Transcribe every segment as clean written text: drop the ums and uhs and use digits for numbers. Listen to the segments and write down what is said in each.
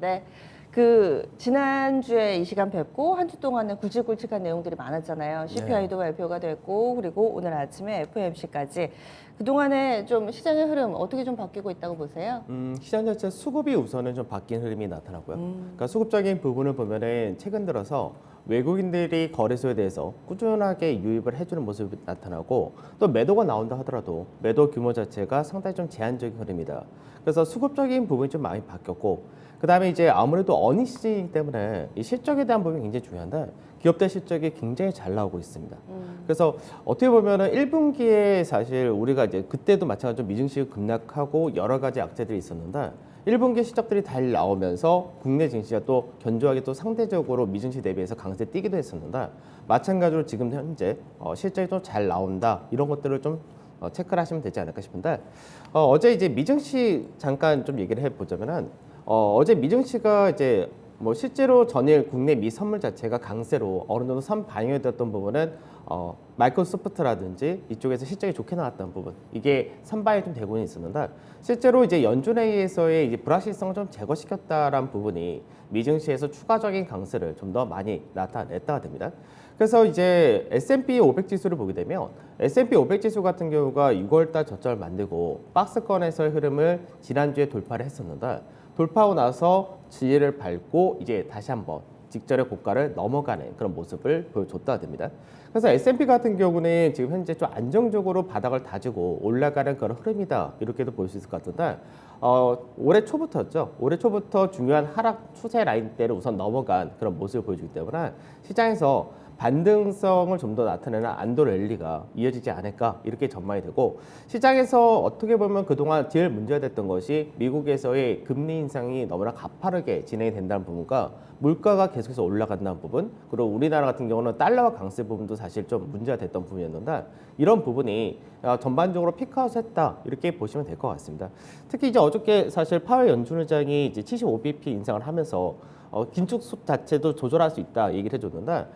네. 지난주에 이 시간 뵙고 한 주 동안에 굵직굵직한 내용들이 많았잖아요. CPI도 발표가 됐고, 그리고 오늘 아침에 FOMC까지. 그동안에 좀 시장의 흐름 어떻게 좀 바뀌고 있다고 보세요? 시장 자체 수급이 우선은 좀 바뀐 흐름이 나타나고요. 그러니까 수급적인 부분을 보면은 최근 들어서 외국인들이 거래소에 대해서 꾸준하게 유입을 해주는 모습이 나타나고 또 매도가 나온다 하더라도 매도 규모 자체가 상당히 좀 제한적인 흐름이다. 그래서 수급적인 부분이 좀 많이 바뀌었고 그다음에 이제 아무래도 어닝 시즌이기 때문에 이 실적에 대한 부분이 굉장히 중요한데 기업들 실적이 굉장히 잘 나오고 있습니다. 그래서 어떻게 보면은 1분기에 사실 우리가 이제 그때도 마찬가지로 미증시 급락하고 여러 가지 악재들이 있었는데 1분기 실적들이 잘 나오면서 국내 증시가 또 견조하게 또 상대적으로 미증시 대비해서 강세 뛰기도 했었는데 마찬가지로 지금 현재 실적이 또 잘 나온다 이런 것들을 좀 체크를 하시면 되지 않을까 싶은데 어제 이제 미증시 잠깐 좀 얘기를 해보자면은 어제 미증시가 이제 뭐 실제로 전일 국내 미 선물 자체가 강세로 어느 정도 선반영이 됐던 부분은 마이크로소프트라든지 이쪽에서 실적이 좋게 나왔던 부분 이게 선반영이 좀 되고는 있었는데 실제로 이제 연준회의에서의 이제 불확실성을 좀 제거시켰다라는 부분이 미증시에서 추가적인 강세를 좀 더 많이 나타냈다가 됩니다. 그래서 이제 S&P 500 지수를 보게 되면 S&P 500 지수 같은 경우가 6월달 저점을 만들고 박스권에서의 흐름을 지난주에 돌파를 했었는데 돌파하고 나서 지혜를 밟고 이제 다시 한번 직전의 고가를 넘어가는 그런 모습을 보여줬다 됩니다. 그래서 S&P 같은 경우는 지금 현재 좀 안정적으로 바닥을 다지고 올라가는 그런 흐름이다 이렇게도 볼 수 있을 것 같은데 올해 초부터였죠. 올해 초부터 중요한 하락 추세 라인대를 우선 넘어간 그런 모습을 보여주기 때문에 시장에서 반등성을 좀 더 나타내는 안도 랠리가 이어지지 않을까 이렇게 전망이 되고 시장에서 어떻게 보면 그동안 제일 문제가 됐던 것이 미국에서의 금리 인상이 너무나 가파르게 진행이 된다는 부분과 물가가 계속해서 올라간다는 부분 그리고 우리나라 같은 경우는 달러와 강세 부분도 사실 좀 문제가 됐던 부분이었는데 이런 부분이 전반적으로 피크아웃했다 이렇게 보시면 될 것 같습니다. 특히 이제 어저께 사실 파월 연준 의장이 이제 75bp 인상을 하면서 긴축 자체도 조절할 수 있다 얘기를 해줬는데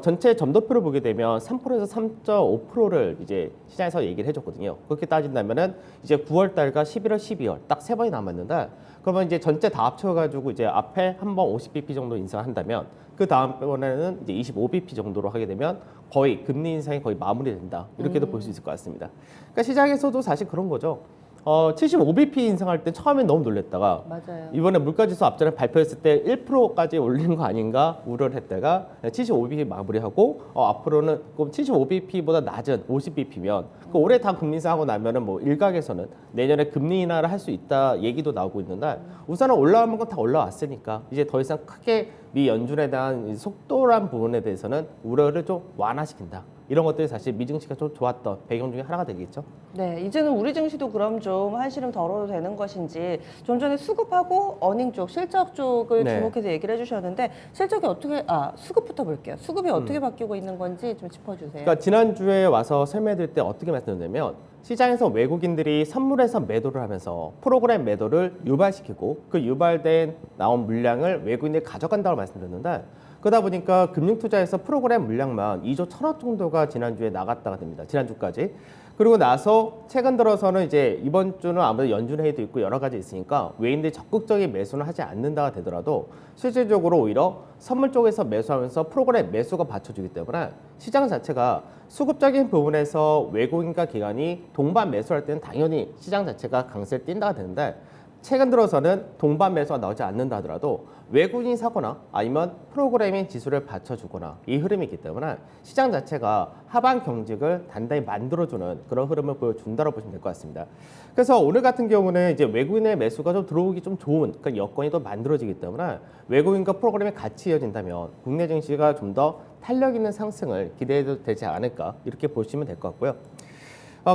전체 점도표를 보게 되면 3%에서 3.5%를 이제 시장에서 얘기를 해줬거든요. 그렇게 따진다면은 이제 9월 달과 11월, 12월 딱 세 번이 남았는데 그러면 이제 전체 다 합쳐가지고 이제 앞에 한 번 50bp 정도 인상한다면 그 다음번에는 이제 25bp 정도로 하게 되면 거의 금리 인상이 거의 마무리된다 이렇게도 볼 수 있을 것 같습니다. 그러니까 시장에서도 사실 그런 거죠. 75bp 인상할 때 처음엔 너무 놀랬다가 맞아요. 이번에 물가지수 앞전에 발표했을 때 1%까지 올리는 거 아닌가 우려를 했다가 75bp 마무리하고 앞으로는 75bp보다 낮은 50bp면 올해 다 금리 인상하고 나면은 뭐 일각에서는 내년에 금리 인하를 할 수 있다 얘기도 나오고 있는데 우선은 올라오는 건 다 올라왔으니까 이제 더 이상 크게 미 연준에 대한 속도란 부분에 대해서는 우려를 좀 완화시킨다. 이런 것들이 사실 미증시가 좀 좋았던 배경 중에 하나가 되겠죠. 네, 이제는 우리 증시도 그럼 좀 한시름 덜어도 되는 것인지 좀 전에 수급하고 어닝 쪽, 실적 쪽을 네. 주목해서 얘기를 해주셨는데 실적이 어떻게, 수급부터 볼게요. 수급이 어떻게 바뀌고 있는 건지 좀 짚어주세요. 그러니까 지난주에 와서 설명드릴 때 어떻게 말씀드렸냐면 시장에서 외국인들이 선물에서 매도를 하면서 프로그램 매도를 유발시키고 그 유발된 나온 물량을 외국인들이 가져간다고 말씀드렸는데 그러다 보니까 금융투자에서 프로그램 물량만 2조 1천억 정도가 지난주에 나갔다가 됩니다. 지난주까지. 그리고 나서 최근 들어서는 이제 이번 주는 아무래도 연준 회의도 있고 여러 가지 있으니까 외인들이 적극적인 매수는 하지 않는다가 되더라도 실질적으로 오히려 선물 쪽에서 매수하면서 프로그램 매수가 받쳐주기 때문에 시장 자체가 수급적인 부분에서 외국인과 기관이 동반 매수할 때는 당연히 시장 자체가 강세를 띈다가 되는데 최근 들어서는 동반 매수가 나오지 않는다 하더라도 외국인이 사거나 아니면 프로그래밍 지수를 받쳐주거나 이 흐름이 있기 때문에 시장 자체가 하방 경직을 단단히 만들어주는 그런 흐름을 보여준다고 보시면 될 것 같습니다. 그래서 오늘 같은 경우는 이제 외국인의 매수가 좀 들어오기 좀 좋은 그런 여건이 또 만들어지기 때문에 외국인과 프로그램이 같이 이어진다면 국내 증시가 좀 더 탄력 있는 상승을 기대해도 되지 않을까 이렇게 보시면 될 것 같고요.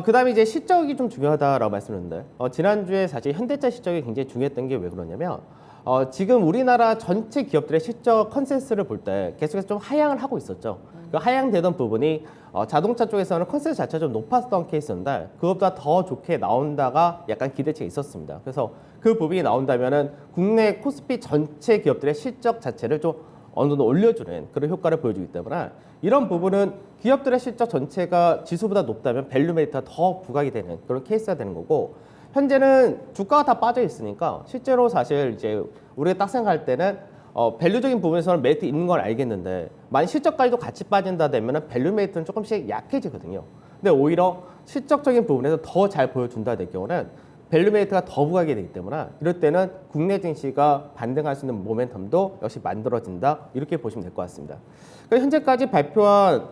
그 다음에 이제 실적이 좀 중요하다라고 말씀드렸는데 지난주에 사실 현대차 실적이 굉장히 중요했던 게 왜 그러냐면 지금 우리나라 전체 기업들의 실적 컨센서스를 볼 때 계속해서 좀 하향을 하고 있었죠. 그 하향되던 부분이 자동차 쪽에서는 컨센서스 자체가 좀 높았던 케이스인데 그것보다 더 좋게 나온다가 약간 기대치가 있었습니다. 그래서 그 부분이 나온다면은 국내 코스피 전체 기업들의 실적 자체를 좀 어느 정도 올려주는 그런 효과를 보여주기 때문에 이런 부분은 기업들의 실적 전체가 지수보다 높다면 밸류 메리트가 더 부각이 되는 그런 케이스가 되는 거고 현재는 주가가 다 빠져 있으니까 실제로 사실 이제 우리가 딱 생각할 때는 밸류적인 부분에서는 메리트 있는 걸 알겠는데 만약 실적까지도 같이 빠진다 되면은 밸류 메리트는 조금씩 약해지거든요. 근데 오히려 실적적인 부분에서 더 잘 보여준다 될 경우는 밸류 메리트가 더 부각이 되기 때문에 이럴 때는 국내 증시가 반등할 수 있는 모멘텀도 역시 만들어진다 이렇게 보시면 될 것 같습니다. 현재까지 발표한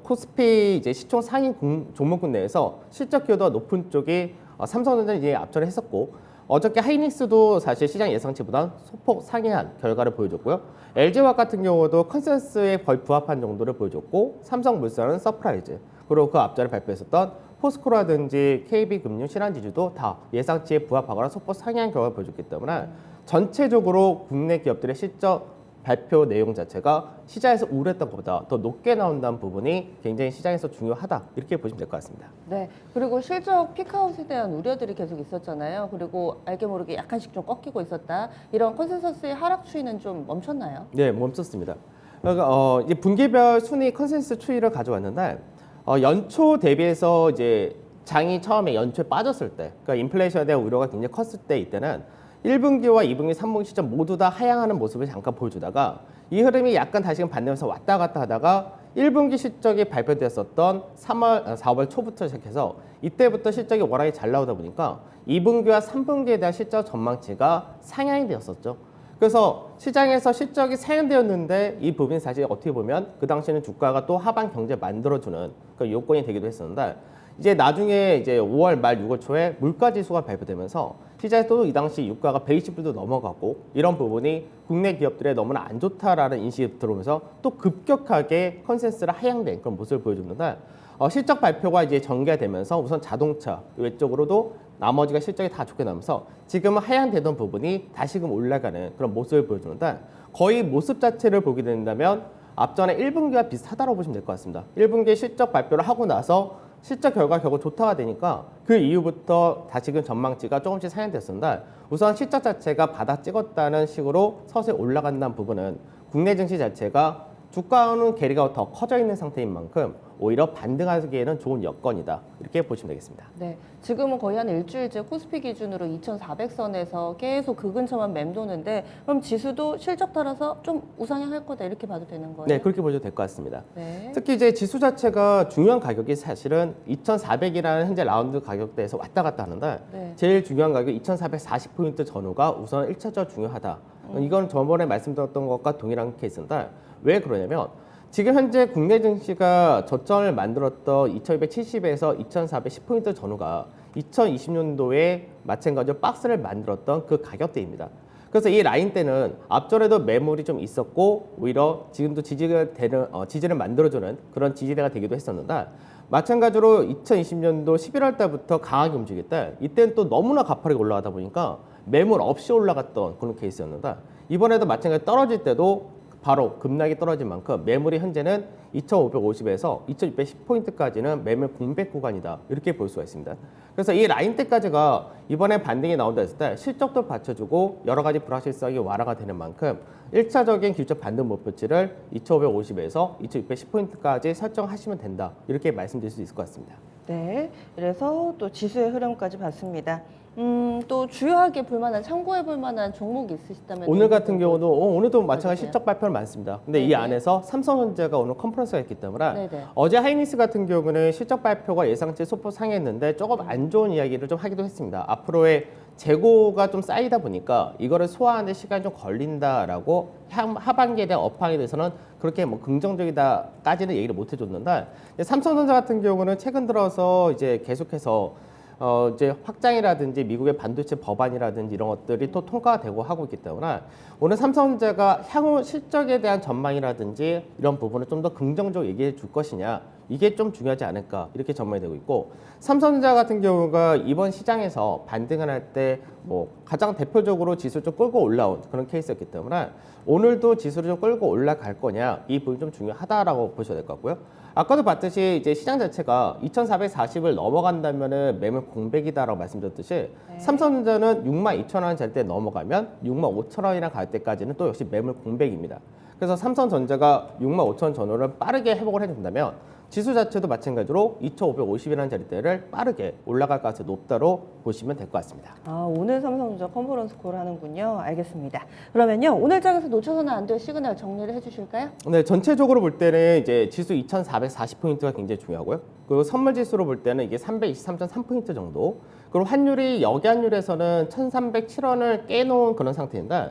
코스피 이제 시총 상위 종목군 내에서 실적 기여도가 높은 쪽이 삼성전자는 이제 앞전에 했었고 어저께 하이닉스도 사실 시장 예상치보다 소폭 상회한 결과를 보여줬고요. LG화학 같은 경우도 컨센서스에 거의 부합한 정도를 보여줬고 삼성물산은 서프라이즈 그리고 그 앞전에 발표했었던 포스코라든지 KB금융 신한지주도 다 예상치에 부합하거나 소폭 상회한 결과를 보여줬기 때문에 전체적으로 국내 기업들의 실적 발표 내용 자체가 시장에서 우려했던 것보다 더 높게 나온다는 부분이 굉장히 시장에서 중요하다 이렇게 보시면 될 것 같습니다. 네. 그리고 실적 피크아웃에 대한 우려들이 계속 있었잖아요. 그리고 알게 모르게 약간씩 좀 꺾이고 있었다. 이런 컨센서스의 하락 추이는 좀 멈췄나요? 네, 멈췄습니다. 그러니까 이제 분기별 순위 컨센서스 추이를 가져왔는데 연초 대비해서 이제 장이 처음에 연초에 빠졌을 때, 그러니까 인플레이션에 대한 우려가 굉장히 컸을 때 이때는 1분기와 2분기, 3분기 시점 모두 다 하향하는 모습을 잠깐 보여주다가 이 흐름이 약간 다시금 반대면서 왔다 갔다 하다가 1분기 실적이 발표됐었던 4월 초부터 시작해서 이때부터 실적이 워낙에 잘 나오다 보니까 2분기와 3분기에 대한 실적 전망치가 상향이 되었었죠. 그래서 시장에서 실적이 상향되었는데 이 부분이 사실 어떻게 보면 그 당시에는 주가가 또 하방 경제 만들어주는 그 요건이 되기도 했었는데 이제 나중에 이제 5월 말 6월 초에 물가 지수가 발표되면서 시장에서도 이 당시 유가가 120불도 넘어가고 이런 부분이 국내 기업들의 너무나 안 좋다라는 인식이 들어오면서 또 급격하게 컨센서스를 하향된 그런 모습을 보여줬는데 실적 발표가 이제 전개되면서 우선 자동차 외적으로도 나머지가 실적이 다 좋게 나면서 지금은 하향되던 부분이 다시금 올라가는 그런 모습을 보여주는데 거의 모습 자체를 보게 된다면 앞전에 1분기와 비슷하다고 보시면 될 것 같습니다. 1분기 실적 발표를 하고 나서 실적 결과 결국 좋다가 되니까 그 이후부터 다시금 전망치가 조금씩 상향됐습니다. 우선 실적 자체가 바닥 찍었다는 식으로 서서히 올라간다는 부분은 국내 증시 자체가 주가와는 괴리가 더 커져 있는 상태인 만큼 오히려 반등하기에는 좋은 여건이다. 이렇게 보시면 되겠습니다. 네. 지금은 거의 한 일주일째 코스피 기준으로 2,400선에서 계속 그 근처만 맴도는데 그럼 지수도 실적 따라서 좀 우상향할 거다 이렇게 봐도 되는 거예요? 네, 그렇게 보셔도 될 것 같습니다. 네. 특히 이제 지수 자체가 중요한 가격이 사실은 2,400이라는 현재 라운드 가격대에서 왔다 갔다 하는데 네. 제일 중요한 가격 2,440포인트 전후가 우선 1차적으로 중요하다. 이건 저번에 말씀드렸던 것과 동일한 케이스인데 왜 그러냐면 지금 현재 국내 증시가 저점을 만들었던 2270에서 2410포인트 전후가 2020년도에 마찬가지로 박스를 만들었던 그 가격대입니다. 그래서 이 라인 때는 앞전에도 매물이 좀 있었고 오히려 지금도 지지를 만들어주는 그런 지지대가 되기도 했었는데 마찬가지로 2020년도 11월 달부터 강하게 움직일 때 이때는 또 너무나 가파르게 올라가다 보니까 매물 없이 올라갔던 그런 케이스였는데 이번에도 마찬가지로 떨어질 때도 바로 급락이 떨어진 만큼 매물이 현재는 2,550에서 2,610포인트까지는 매물 공백 구간이다 이렇게 볼 수가 있습니다. 그래서 이 라인 때까지가 이번에 반등이 나온다 했을 때 실적도 받쳐주고 여러 가지 불확실성이 완화가 되는 만큼 1차적인 기술적 반등 목표치를 2,550에서 2,610포인트까지 설정하시면 된다 이렇게 말씀드릴 수 있을 것 같습니다. 네. 그래서 또 지수의 흐름까지 봤습니다. 또 주요하게 볼만한 참고해 볼만한 종목이 있으시다면 오늘 같은 경우도 오늘도 마찬가지 알려주세요. 실적 발표는 많습니다. 근데 이 네네. 안에서 삼성전자가 오늘 컨퍼런스가 있기 때문에 네네. 어제 하이닉스 같은 경우는 실적 발표가 예상치 소폭 상했는데 조금 안 좋은 이야기를 좀 하기도 했습니다. 앞으로의 재고가 좀 쌓이다 보니까 이거를 소화하는데 시간이 좀 걸린다라고 하반기에 대한 업황에 대해서는 그렇게 뭐 긍정적이다까지는 얘기를 못 해줬는데 삼성전자 같은 경우는 최근 들어서 이제 계속해서 이제 확장이라든지 미국의 반도체 법안이라든지 이런 것들이 또 통과가 되고 하고 있기 때문에 오늘 삼성전자가 향후 실적에 대한 전망이라든지 이런 부분을 좀 더 긍정적으로 얘기해 줄 것이냐 이게 좀 중요하지 않을까 이렇게 전망이 되고 있고 삼성전자 같은 경우가 이번 시장에서 반등을 할 때 뭐 가장 대표적으로 지수를 좀 끌고 올라온 그런 케이스였기 때문에 오늘도 지수를 좀 끌고 올라갈 거냐 이 부분이 좀 중요하다라고 보셔야 될 것 같고요. 아까도 봤듯이 이제 시장 자체가 2,440을 넘어간다면은 매물 공백이다라고 말씀드렸듯이 네. 삼성전자는 62,000원 잘 때 넘어가면 65,000원이랑 갈 때까지는 또 역시 매물 공백입니다. 그래서 삼성전자가 65,000원 전후를 빠르게 회복을 해준다면 지수 자체도 마찬가지로 2,550이라는 자리대를 빠르게 올라갈 가능성이 높다로 보시면 될 것 같습니다. 아, 오늘 삼성전자 컨퍼런스 콜 하는군요. 알겠습니다. 그러면요, 오늘 장에서 놓쳐서는 안 될 시그널 정리를 해주실까요? 네, 전체적으로 볼 때는 이제 지수 2,440포인트가 굉장히 중요하고요. 그리고 선물 지수로 볼 때는 이게 323.3포인트 정도. 그리고 환율이 역환율에서는 1,307원을 깨놓은 그런 상태인데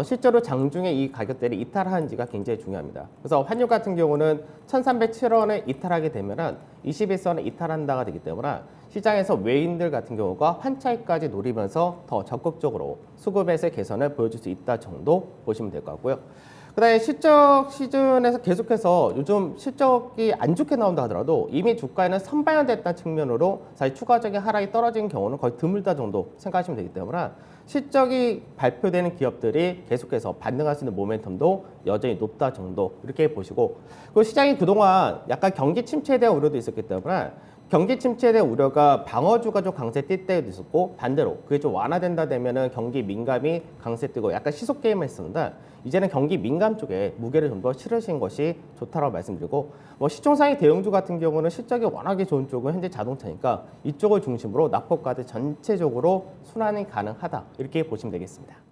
실제로 장중에 이 가격대를 이탈하는지가 굉장히 중요합니다. 그래서 환율 같은 경우는 1,307원에 이탈하게 되면은 21선을 이탈한다가 되기 때문에 시장에서 외인들 같은 경우가 환차익까지 노리면서 더 적극적으로 수급에서 개선을 보여줄 수 있다 정도 보시면 될 것 같고요. 그다음에 실적 시즌에서 계속해서 요즘 실적이 안 좋게 나온다 하더라도 이미 주가에는 선반영됐다는 측면으로 사실 추가적인 하락이 떨어진 경우는 거의 드물다 정도 생각하시면 되기 때문에 실적이 발표되는 기업들이 계속해서 반등할 수 있는 모멘텀도 여전히 높다 정도 이렇게 보시고, 그리고 시장이 그동안 약간 경기 침체에 대한 우려도 있었기 때문에 경기 침체에 대한 우려가 방어주가 좀 강세 뛸 때도 있었고, 반대로 그게 좀 완화된다 되면은 경기 민감이 강세 뜨고 약간 시속 게임을 했었는데 이제는 경기 민감 쪽에 무게를 좀 더 실으신 것이 좋다라고 말씀드리고, 시총상의 대형주 같은 경우는 실적이 워낙에 좋은 쪽은 현재 자동차니까 이쪽을 중심으로 낙폭과대 전체적으로 순환이 가능하다 이렇게 보시면 되겠습니다.